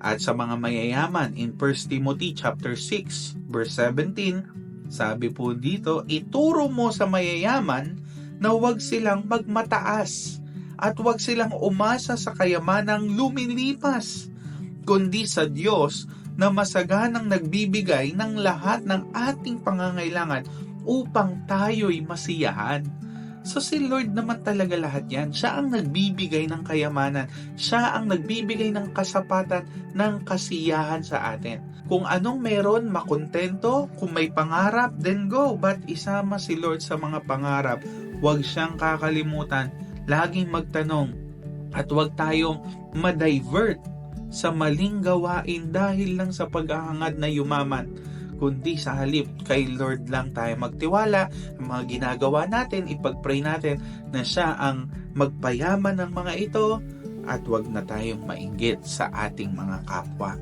At sa mga mayayaman, in 1 Timothy chapter 6 verse 17, sabi po dito, ituro mo sa mayayaman na huwag silang magmataas at huwag silang umasa sa kayamanang lumilipas, kundi sa Diyos na masaganang nagbibigay ng lahat ng ating pangangailangan upang tayo'y masiyahan. So si Lord naman talaga lahat yan. Siya ang nagbibigay ng kayamanan. Siya ang nagbibigay ng kasapatan, ng kasiyahan sa atin. Kung anong meron, makontento. Kung may pangarap, then go. But isama si Lord sa mga pangarap. Huwag siyang kakalimutan. Laging magtanong. At huwag tayong ma-divert sa maling gawain dahil lang sa paghahangad na yumaman, kundi sa halip kay Lord lang tayo magtiwala. Ang mga ginagawa natin, ipag-pray natin na siya ang magpayaman ng mga ito at wag na tayong mainggit sa ating mga kapwa.